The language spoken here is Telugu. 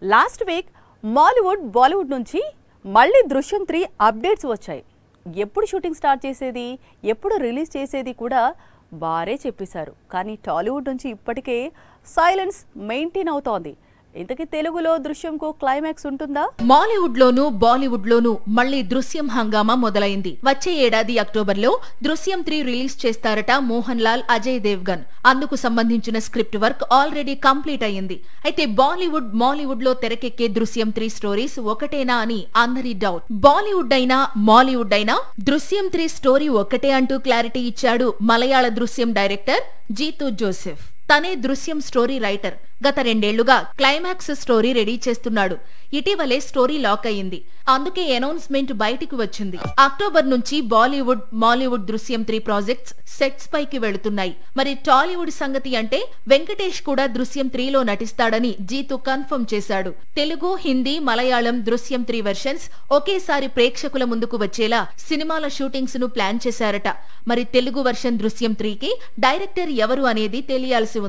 లాస్ట్ వీక్ బాలీవుడ్ నుంచి మళ్ళీ దృశ్యం 3 అప్డేట్స్ వచ్చాయి. ఎప్పుడు షూటింగ్ స్టార్ట్ చేసేది, ఎప్పుడు రిలీజ్ చేసేది కూడా వారే చెప్పేశారు. కానీ టాలీవుడ్ నుంచి ఇప్పటికే సైలెన్స్ మెయింటైన్ అవుతోంది. ఇంతకీ తెలుగులో దృశ్యంకు క్లైమాక్స్ ఉంటుందా? మాలీవుడ్ లోను బాలీవుడ్ లోను మళ్లీ దృశ్యం హంగామా మొదలైంది. వచ్చే ఏడాది అక్టోబర్ లో దృశ్యం 3 రిలీజ్ చేస్తారట మోహన్ లాల్, అజయ్ దేవ్గన్. అందుకు సంబంధించిన స్క్రిప్ట్ వర్క్ ఆల్రెడీ కంప్లీట్ అయ్యింది. అయితే బాలీవుడ్ మాలీవుడ్ లో తెరకెక్కే దృశ్యం 3 స్టోరీస్ ఒకటేనా అని అందరి డౌట్. బాలీవుడ్ అయినా మాలీవుడ్ అయినా దృశ్యం 3 స్టోరీ ఒకటే అంటూ క్లారిటీ ఇచ్చాడు మలయాళ దృశ్యం డైరెక్టర్ జీతూ జోసెఫ్. తనే దృశ్యం స్టోరీ రైటర్. గత 2 ఏళ్లుగా క్లైమాక్స్ స్టోరీ రెడీ చేస్తున్నాడు. ఇటీవలే స్టోరీ లాక్ అయింది. అందుకే అనౌన్స్మెంట్ బయటికి వచ్చింది. అక్టోబర్ నుంచి బాలీవుడ్ మాలీవుడ్ దృశ్యం 3 ప్రాజెక్ట్స్ సెట్స్ పైకి వెళుతున్నాయి. మరి టాలీవుడ్ సంగతి అంటే వెంకటేష్ కూడా దృశ్యం 3 లో నటిస్తాడని జీతు కన్ఫర్మ్ చేశాడు. తెలుగు, హిందీ, మలయాళం దృశ్యం 3 వెర్షన్స్ ఒకేసారి ప్రేక్షకుల ముందుకు వచ్చేలా సినిమాల షూటింగ్స్ ను ప్లాన్ చేశారట. మరి తెలుగు వెర్షన్ దృశ్యం 3కి డైరెక్టర్ ఎవరు అనేది తెలియాల్సి ఉంది.